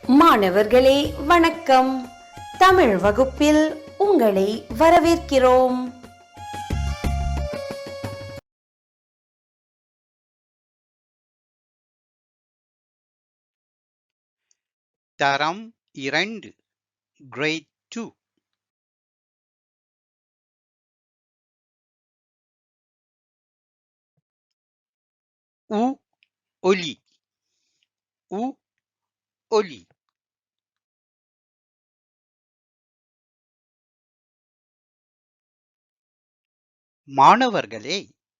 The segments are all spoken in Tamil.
மாணவர்களே வணக்கம். தமிழ் வகுப்பில் உங்களை வரவேற்கிறோம். தரம் 2 கிரேட் 2 உ ஒலி உ ஒலி மாணவர்களே,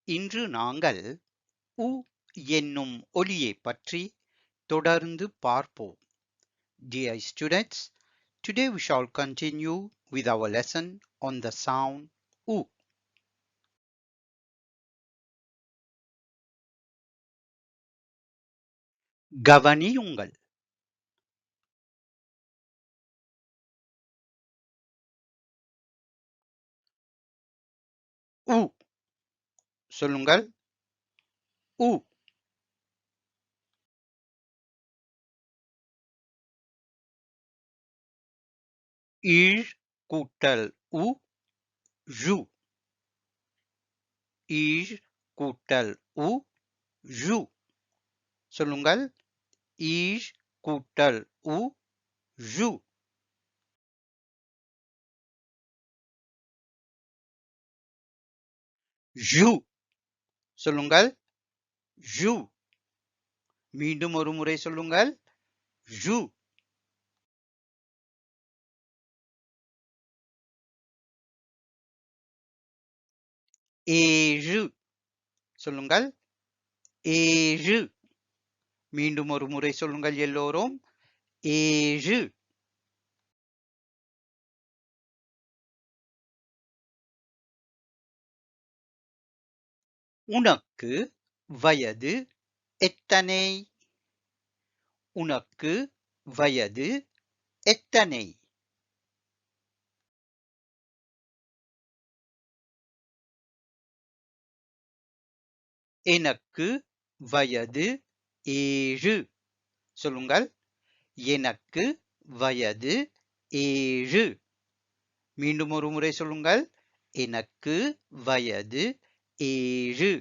இன்று நாங்கள் உ என்னும் ஒலியைப் பற்றி தொடர்ந்து பார்ப்போம். Dear students, today we shall continue with our lesson on the sound U. கவனியுங்கள். உ சொல்லுங்கள். உ ஈழ் கூட்டல் உ ஜு. ஈழ் கூட்டல் உ ஜு. சொல்லுங்கள். ஈழ் கூட்டல் உ ஜு. ஜு சொல்லுங்கள். ஜு. மீண்டும் ஒரு முறை சொல்லுங்கள். ஜு. ஏழு சொல்லுங்கள். ஏழு. மீண்டும் ஒரு முறை சொல்லுங்கள் எல்லோரும். ஏழு. உனக்கு வயது எத்தனை? உனக்கு வயது எத்தனை? எனக்கு வயது 7. சொல்லுங்கள். எனக்கு வயது 7. மீண்டும் ஒரு முறை சொல்லுங்கள். எனக்கு வயது 7.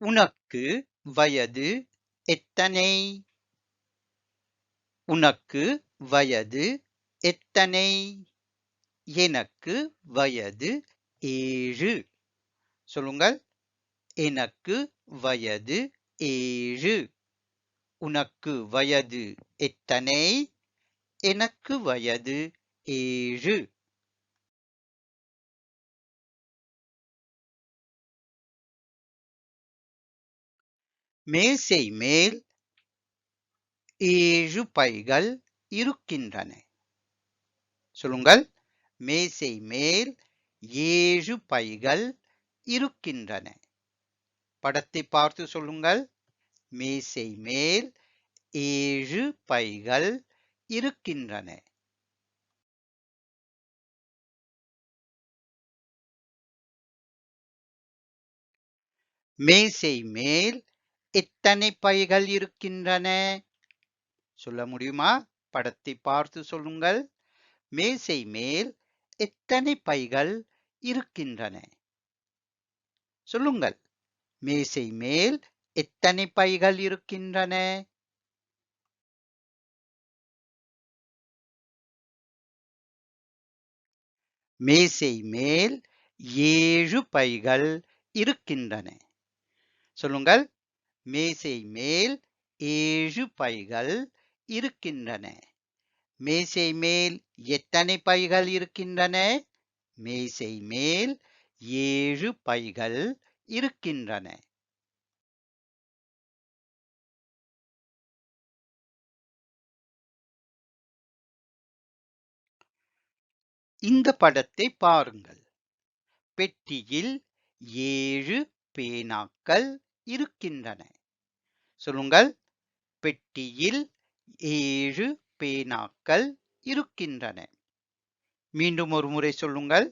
உனக்கு வயது எத்தனை? உனக்கு வயது எத்தனை? எனக்கு வயது 7. சொல்லுங்கள். எனக்கு வயது 7. உனக்கு வயது எத்தனை? எனக்கு வயது 7. மேசை மேல் 7 பைகள் இருக்கின்றன. சொல்லுங்கள். மேசை மேல் 7 பைகள் இருக்கின்றன. படத்தை பார்த்து சொல்லுங்கள். மேசை மேல் 7 பைகள் இருக்கின்றன. மேசை மேல் எத்தனை பைகள் இருக்கின்றன? சொல்ல முடியுமா? படத்தை பார்த்து சொல்லுங்கள். மேசை மேல் எத்தனை பைகள் இருக்கின்றன? சொல்லுங்கள். மேசை மேல் எத்தனை பைகள் இருக்கின்றன? மேசை மேல் 7 பைகள் இருக்கின்றன. சொல்லுங்கள். மேசை மேல் 7 பைகள் இருக்கின்றன. மேசை மேல் எத்தனை பைகள் இருக்கின்றன? மேசை மேல் 7 பைகள் இருக்கின்றன. இந்த படத்தை பாருங்கள். பெட்டியில் 7 பேனாக்கள் இருக்கின்றன. சொல்லுங்கள். பெட்டியில் 7 பேனாக்கள் இருக்கின்றன. மீண்டும் ஒரு முறை சொல்லுங்கள்.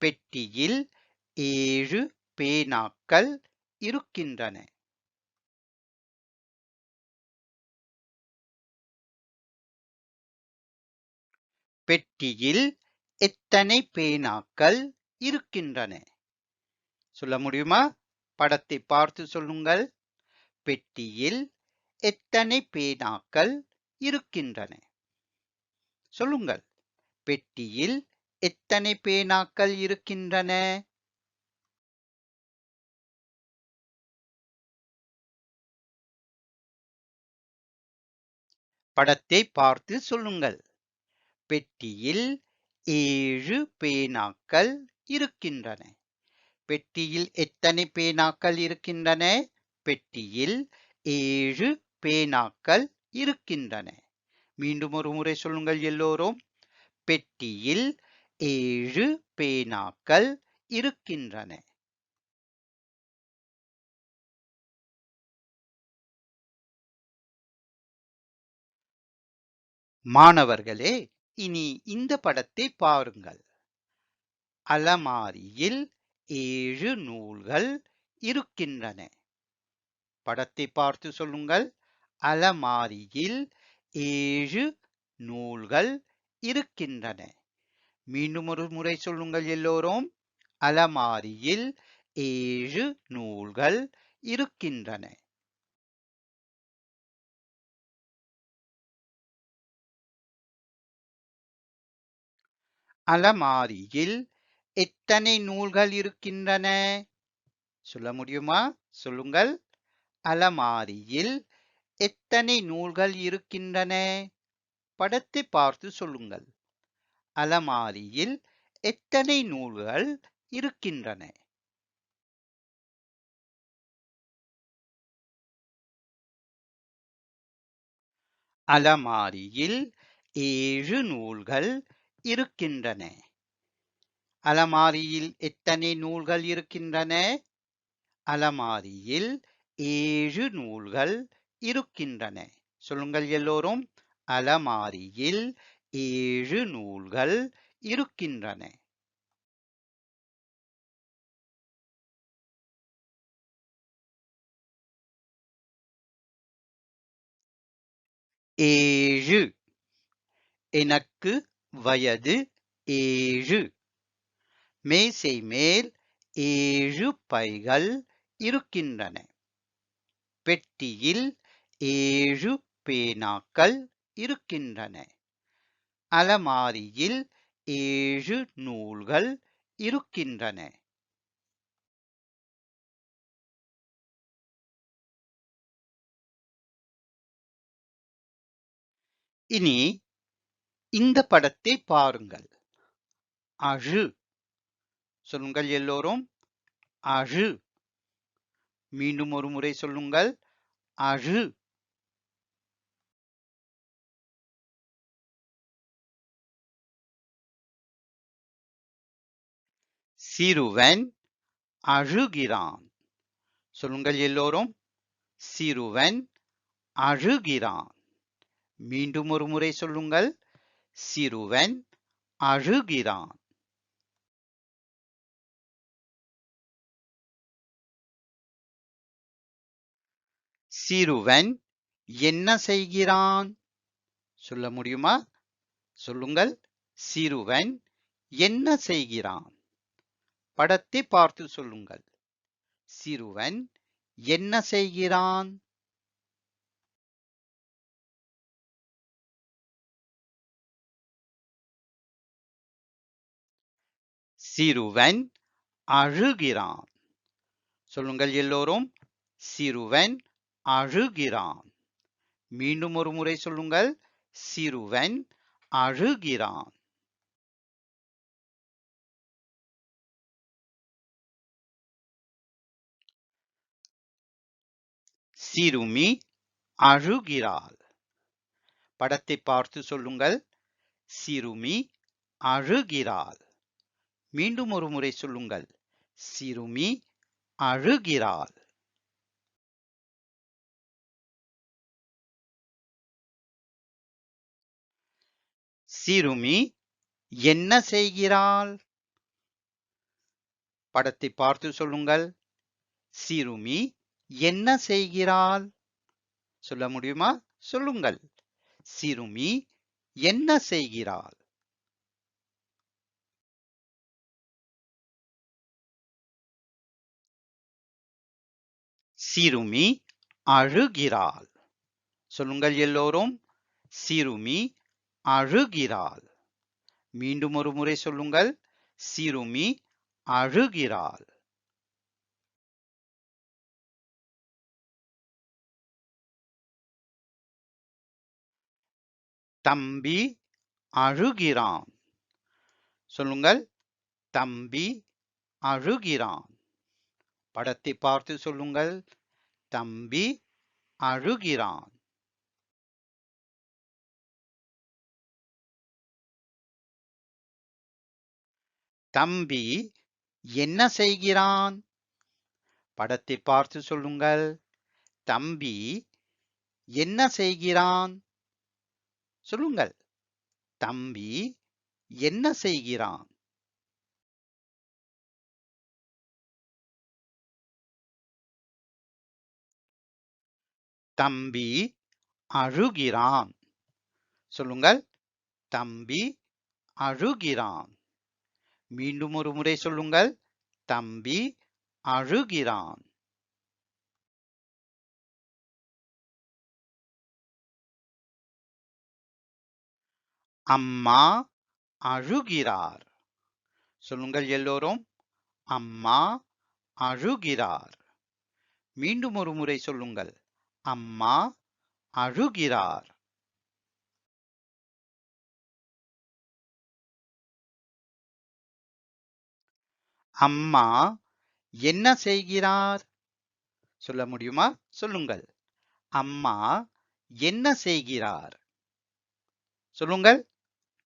பெட்டியில் 7 பேனாக்கள் இருக்கின்றன? பெட்டியில் எத்தனை பேனாக்கள் இருக்கின்றன? சொல்ல முடியுமா? படத்தை பார்த்து சொல்லுங்கள். பெட்டியில் எத்தனை பேனாக்கள் இருக்கின்றன? சொல்லுங்கள். பெட்டியில் எத்தனை பேனாக்கள் இருக்கின்றன? படத்தை பார்த்து சொல்லுங்கள். பெட்டியில் 7 பேனாக்கள் இருக்கின்றன. பெட்டியில் எத்தனை பேனாக்கள் இருக்கின்றன? பெட்டியில் 7 பேனாக்கள் இருக்கின்றன. மீண்டும் ஒரு முறை சொல்லுங்கள் எல்லோரும். பெட்டியில் 7 பேனாக்கள் இருக்கின்றன. மாணவர்களே, இனி இந்த படத்தை பாருங்கள். அலமாரியில் 7 நூல்கள் இருக்கின்றன. படத்தை பார்த்து சொல்லுங்கள். அலமாரியில் 7 நூல்கள் இருக்கின்றன. மீண்டும் ஒரு முறை சொல்லுங்கள் எல்லோரும். அலமாரியில் 7 நூல்கள் இருக்கின்றன. அலமாரியில் எத்தனை நூல்கள் இருக்கின்றன? சொல்ல முடியுமா? சொல்லுங்கள். அலமாரியில் எத்தனை நூல்கள் இருக்கின்றன? படத்தை பார்த்து சொல்லுங்கள். அலமாரியில் எத்தனை நூல்கள் இருக்கின்றன? அலமாரியில் 7 நூல்கள் இருக்கின்றன. அலமாரியில் எத்தனை நூல்கள் இருக்கின்றன? அலமாரியில் 7 நூல்கள் இருக்கின்றன. சொல்லுங்கள் எல்லோரும். அலமாரியில் 7 நூல்கள் இருக்கின்றன. ஏழு. எனக்கு வயது 7. மேசை மேல் 7 பைகள் இருக்கின்றன. பெட்டியில் 7 பேனாக்கள் இருக்கின்றன. அலமாரியில் 7 நூல்கள் இருக்கின்றன. இனி இந்த படத்தை பாருங்கள். அழு. சொல்லுங்கள் எல்லோரும். அழு. மீண்டும் ஒரு முறை சொல்லுங்கள். அழு. சிறுவன் அழுகிறான். சொல்லுங்கள் எல்லோரும். சிறுவன் அழுகிறான். மீண்டும் ஒரு முறை சொல்லுங்கள். சிறுவன் அழுகிறான். சிறுவன் என்ன செய்கிறான்? சொல்ல முடியுமா? சொல்லுங்கள். சிறுவன் என்ன செய்கிறான்? படத்தை பார்த்து சொல்லுங்கள். சிறுவன் என்ன செய்கிறான்? சிறுவன் அழுகிறான். சொல்லுங்கள் எல்லோரும். சிறுவன் அழுகிறான். மீண்டும் ஒரு முறை சொல்லுங்கள். சிறுவன் அழுகிறான். சிறுமி அழுகிறாள். படத்தை பார்த்து சொல்லுங்கள். சிறுமி அழுகிறாள். மீண்டும் ஒரு முறை சொல்லுங்கள். சிறுமி அழுகிறாள். சிறுமி என்ன செய்கிறாள்? படத்தை பார்த்து சொல்லுங்கள். சிறுமி என்ன செய்கிறாள்? சொல்ல முடியுமா? சொல்லுங்கள். சிறுமி என்ன செய்கிறாள்? சிறுமி அழுகிறாள். சொல்லுங்கள் எல்லோரும். சிறுமி அழுகிறாள். மீண்டும் ஒரு முறை சொல்லுங்கள். சிறுமி அழுகிறாள். தம்பி அழுகிறான். சொல்லுங்கள். தம்பி அழுகிறான். படத்தை பார்த்து சொல்லுங்கள். தம்பி அழுகிறான். தம்பி என்ன செய்கிறான்? படத்தை பார்த்து சொல்லுங்கள். தம்பி என்ன செய்கிறான்? சொல்லுங்கள். தம்பி என்ன செய்கிறான்? தம்பி அழுகிறான். சொல்லுங்கள். தம்பி அழுகிறான். மீண்டும் ஒரு முறை சொல்லுங்கள். தம்பி அழுகிறான். அம்மா அழுகிறார். சொல்லுங்கள் எல்லோரும். அம்மா அழுகிறார். மீண்டும் ஒரு முறை சொல்லுங்கள். அம்மா அழுகிறார். அம்மா என்ன செய்கிறார்? சொல்ல முடியுமா? சொல்லுங்கள். அம்மா என்ன செய்கிறார்? சொல்லுங்கள்.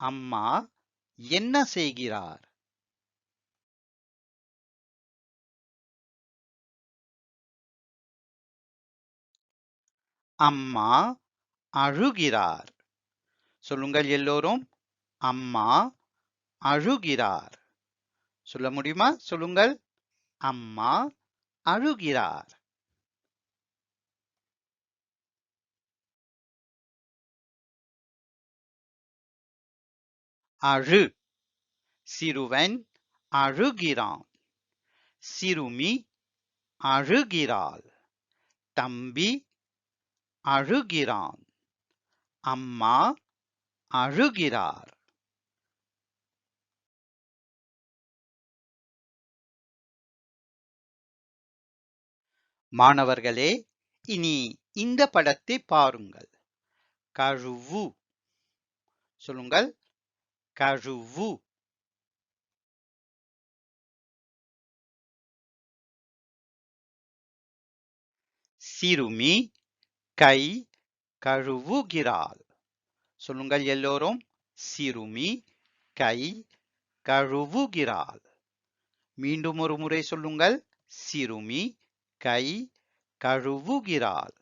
அம்மா என்ன செய்கிறார்? அம்மா அழுகிறார். சொல்லுங்கள் எல்லோரும். அம்மா அழுகிறார். சொல்ல முடியுமா? சொல்லுங்கள். அம்மா அழுகிறார். அழு. சிறுவன் அழுகிறான். சிறுமி அழுகிறாள். தம்பி அழுகிறான். அம்மா அழுகிறார். மாணவர்களே, இனி இந்த படத்தை பாருங்கள். கழுவு. சொல்லுங்கள். கழுவு. சிறுமி கை கழுவுகிறாள். சொல்லுங்கள் எல்லோரும். சிறுமி கை கழுவுகிறாள். மீண்டும் ஒரு முறை சொல்லுங்கள். சிறுமி கை கழுவுகிறாள்.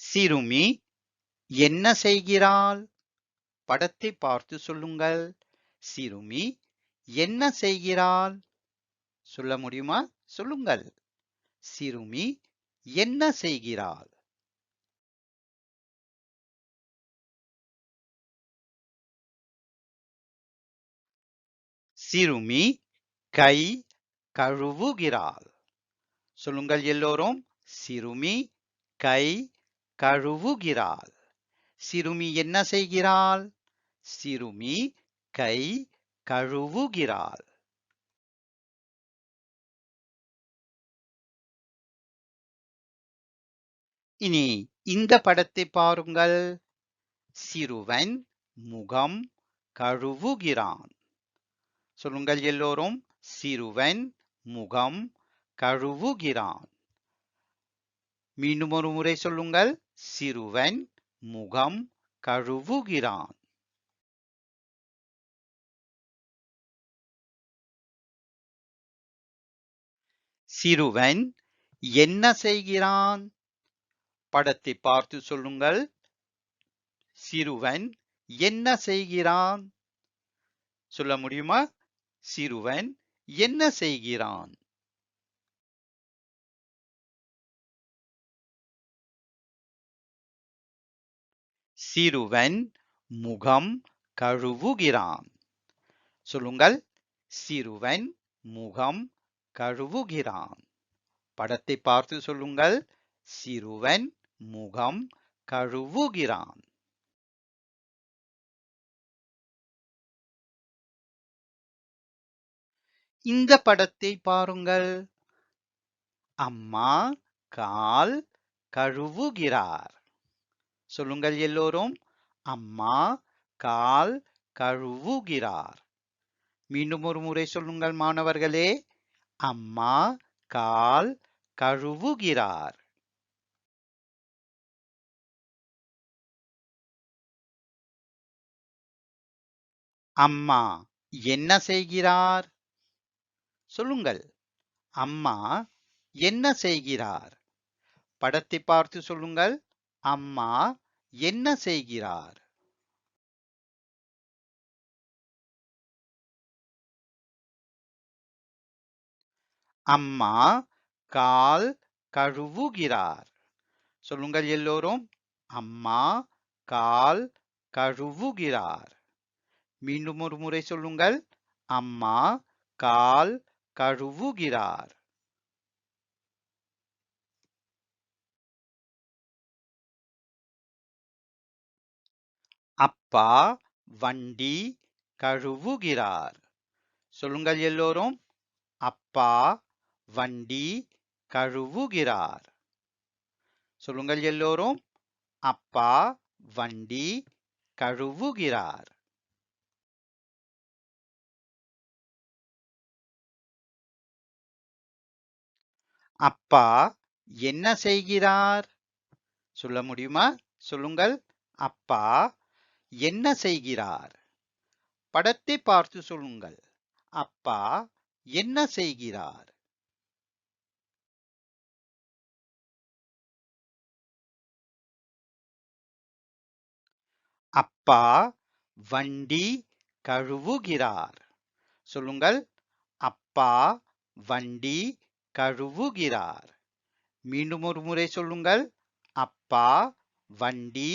சிறுமி என்ன செய்கிறாள்? படத்தை பார்த்து சொல்லுங்கள். சிறுமி என்ன செய்கிறாள்? சொல்ல முடியுமா? சொல்லுங்கள். சிறுமி என்ன செய்கிறாள்? சிறுமி கை கழுவுகிறாள். சொல்லுங்கள் எல்லோரும். சிறுமி கை கழுவுகிறாள். சிறுமி என்ன செய்கிறாள்? சிறுமி கை கழுவுகிறாள். இனி இந்த படத்தை பாருங்கள். சிறுவன் முகம் கழுவுகிறான். சொல்லுங்கள் எல்லோரும். சிறுவன் முகம் கழுவுகிறான். மீண்டும் ஒரு முறை சொல்லுங்கள். சிறுவன் முகம் கழுவுகிறான். சிறுவன் என்ன செய்கிறான்? படத்தை பார்த்து சொல்லுங்கள். சிறுவன் என்ன செய்கிறான்? சொல்ல முடியுமா? சிறுவன் என்ன செய்கிறான்? சிறுவன் முகம் கழுவுகிறான். சொல்லுங்கள். சிறுவன் முகம் கழுவுகிறான். படத்தை பார்த்து சொல்லுங்கள். சிறுவன் முகம் கழுவுகிறான். இந்த படத்தை பாருங்கள். அம்மா கால் கழுவுகிறார். சொல்லுங்கள் எல்லோரும். அம்மா கால் கழுவுகிறார். மீண்டும் ஒரு முறை சொல்லுங்கள் மாணவர்களே. அம்மா கால் கழுவுகிறார். அம்மா என்ன செய்கிறார்? சொல்லுங்கள். அம்மா என்ன செய்கிறார்? படத்தை பார்த்து சொல்லுங்கள். அம்மா என்ன செய்கிறார்? அம்மா கால் கழுவுகிறார். சொல்லுங்கள் எல்லோரும். அம்மா கால் கழுவுகிறார். மீண்டும் ஒரு முறை சொல்லுங்கள். அம்மா கால் கழுவுகிறார். அப்பா வண்டி கழுவுகிறார். சொல்லுங்கள் எல்லோரும். அப்பா வண்டி கழுவுகிறார். சொல்லுங்கள் எல்லோரும். அப்பா வண்டி கழுவுகிறார். அப்பா என்ன செய்கிறார்? சொல்ல முடியுமா? சொல்லுங்கள். அப்பா என்ன செய்கிறார்? படத்தை பார்த்து சொல்லுங்கள். அப்பா என்ன செய்கிறார்? அப்பா வண்டி கழுவுகிறார். சொல்லுங்கள். அப்பா வண்டி கழுவுகிறார். மீண்டும் ஒரு முறை சொல்லுங்கள். அப்பா வண்டி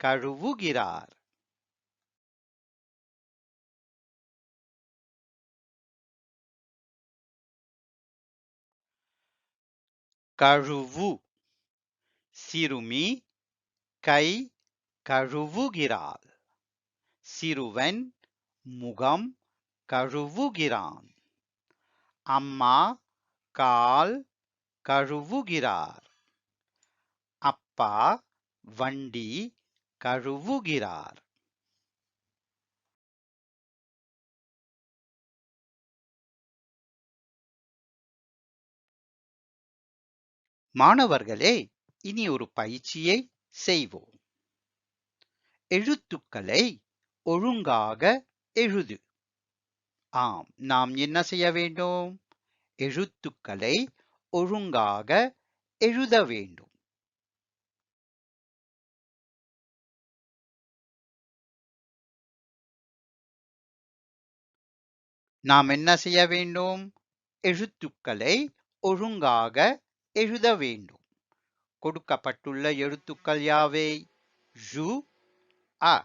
கழுவுகிறார். கழுவு. சிறுமி கை கழுவுகிறாள். சிறுவன் முகம் கழுவுகிறான். அம்மா கால் கழுவுகிறார். அப்பா வண்டி கழுவுகிறார். மாணவர்களே, இனி ஒரு பயிற்சியை செய்வோம். எழுத்துக்களை ஒழுங்காக எழுது. ஆம், நாம் என்ன செய்ய வேண்டும்? எழுத்துக்களை ஒழுங்காக எழுத வேண்டும். நாம் என்ன செய்ய வேண்டும்? எழுத்துக்களை ஒழுங்காக எழுத வேண்டும். கொடுக்கப்பட்டுள்ள எழுத்துக்கள் யாவை? ஜு, அ.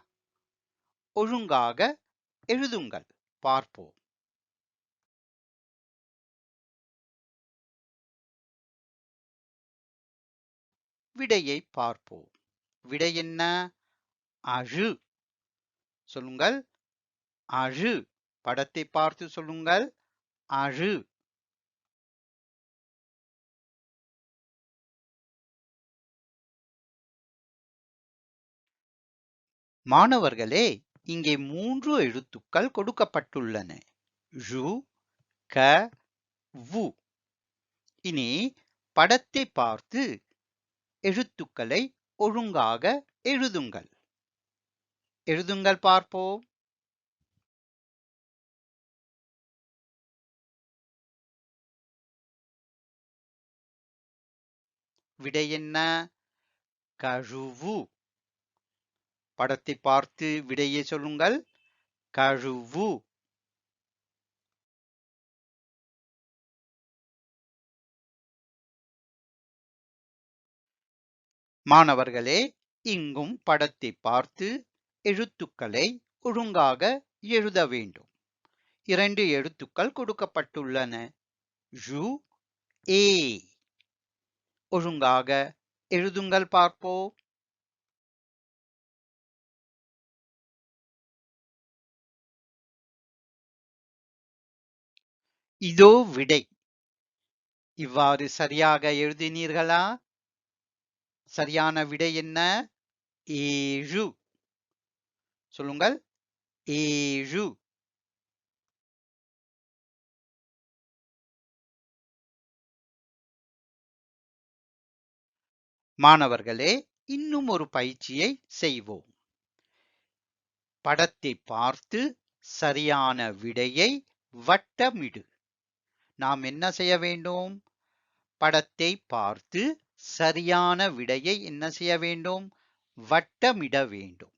ஒழுங்காக எழுதுங்கள். பார்ப்போம். விடையை பார்ப்போம். விடை என்ன? அழு. சொல்லுங்கள். அழு. படத்தை பார்த்து சொல்லுங்கள். அழு. மாணவர்களே, இங்கே 3 எழுத்துக்கள் கொடுக்கப்பட்டுள்ளன. ழு, க, வு. இனி படத்தை பார்த்து எழுத்துக்களை ஒழுங்காக எழுதுங்கள். எழுதுங்கள் பார்ப்போம். விடை என்ன? கழுவு. படத்தை பார்த்து விடையை சொல்லுங்கள். கழுவு. மாணவர்களே, இங்கும் படத்தை பார்த்து எழுத்துக்களை ஒழுங்காக எழுத வேண்டும். 2 எழுத்துக்கள் கொடுக்கப்பட்டுள்ளன. ஜு, ஏ. ஒழுங்காக எழுதுங்கள் பார்ப்போம். இதோ விடை. இவ்வாறு சரியாக எழுதினீர்களா? சரியான விடை என்ன? 7. சொல்லுங்கள். 7. மாணவர்களே, இன்னும் ஒரு பயிற்சியை செய்வோம். படத்தை பார்த்து சரியான விடையை வட்டமிடு. நாம் என்ன செய்ய வேண்டும்? படத்தை பார்த்து சரியான விடையை என்ன செய்ய வேண்டும்? வட்டமிட வேண்டும்.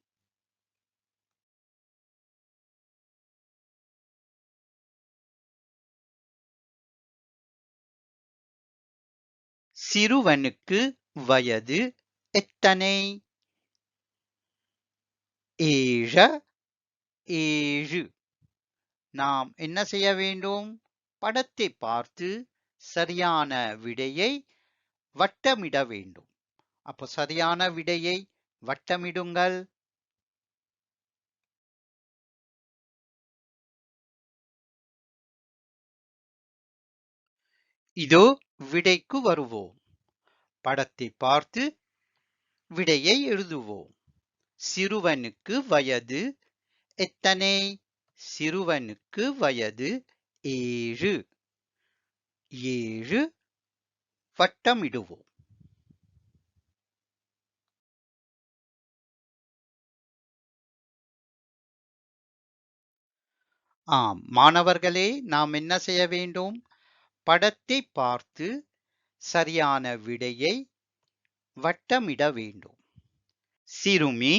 சிறுவனுக்கு வயது எத்தனை? 7. 7. நாம் என்ன செய்ய வேண்டும்? படத்தை பார்த்து சரியான விடையை வட்டமிட வேண்டும். அப்போ சரியான விடையை வட்டமிடுங்கள். இதோ விடைக்கு வருவோம். படத்தை பார்த்து விடையை எழுதுவோம். சிறுவனுக்கு வயது எத்தனை? சிறுவனுக்கு வயது 7. 7. வட்டமிடுவோம். ஆம் மாணவர்களே, நாம் என்ன செய்ய வேண்டும்? படத்தை பார்த்து சரியான விடையை வட்டமிட வேண்டும். சிறுமி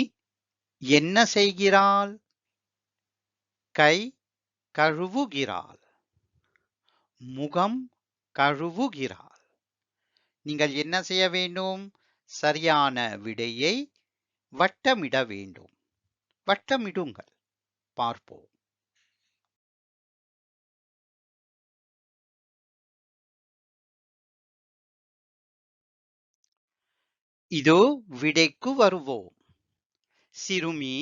என்ன செய்கிறாள்? கை கழுவுகிறாள். முகம் கழுவுகிறாள். நீங்கள் என்ன செய்ய வேண்டும்? சரியான விடையை வட்டமிட வேண்டும். வட்டமிடுங்கள் பார்ப்போம். இதோ விடைக்கு வருவோம். சிறுமி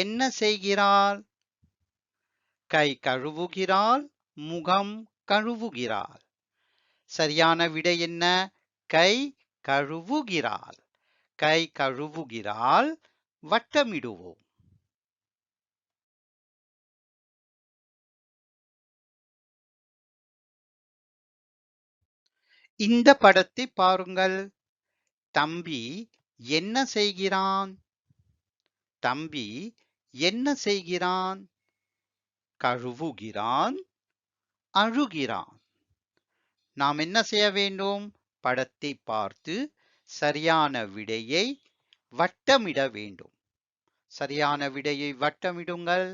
என்ன செய்கிறாள்? கை கழுவுகிறாள். முகம் கழுவுகிறாள். சரியான விடை என்ன? கை கழுவுகிறாள். கை கழுவுகிறாள். வட்டமிடுவோம். இந்த படத்தை பாருங்கள். தம்பி என்ன செய்கிறான்? தம்பி என்ன செய்கிறான்? கழுவுகிறான். அழுகிறான். நாம் என்ன செய்ய வேண்டும்? படத்தை பார்த்து சரியான விடையை வட்டமிட வேண்டும். சரியான விடையை வட்டமிடுங்கள்.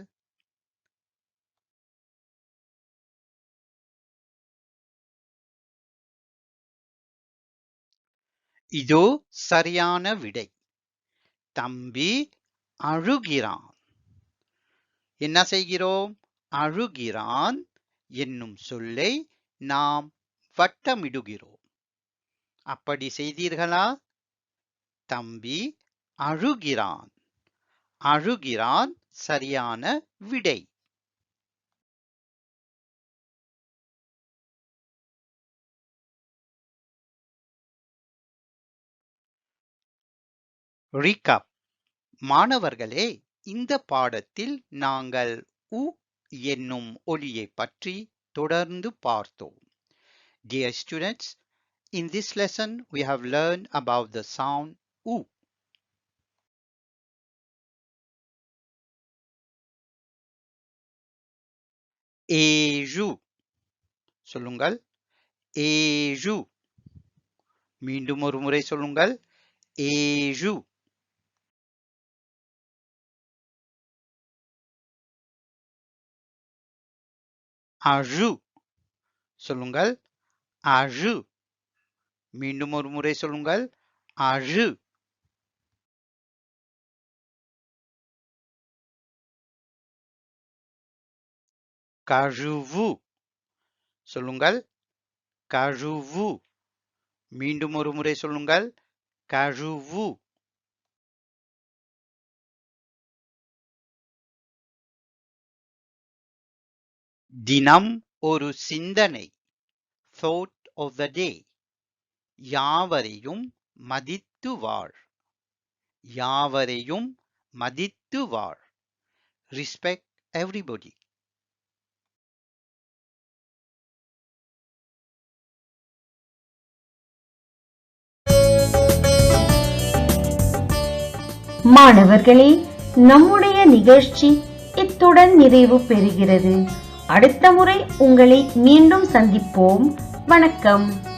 இதோ சரியான விடை. தம்பி அழுகிறான். என்ன செய்கிறோம்? அழுகிறான் என்னும் சொல்லை நாம் வட்டமிடுகிறோம். அப்படி செய்தீர்களா? தம்பி அழுகிறான். அழுகிறான் சரியான விடை. ரீகப். மாணவர்களே, இந்த பாடத்தில் நாங்கள் உ என்னும் ஒலியை பற்றி தொடர்ந்து பார்த்தோம். Dear students, in this lesson we have learned about the sound U. ஏழு. சொல்லுங்கள். ஏழு. மீண்டும் ஒரு முறை சொல்லுங்கள். ஏழு. அழு. சொல்லுங்கள், அழு. மீண்டும் ஒரு முறை சொல்லுங்கள், அழு. கழுவு. சொல்லுங்கள், கழுவு. மீண்டும் ஒரு முறை சொல்லுங்கள், கழுவு. தினம் ஒரு சிந்தனை. Thought of the day. யாவரையும் மதித்து வாழ். யாவரையும் மதித்து வாழ். Respect everybody. மாணவர்களே, நம்முடைய நிகழ்ச்சி இத்துடன் நிறைவு பெறுகிறது. அடுத்த முறை உங்களை மீண்டும் சந்திப்போம். வணக்கம்.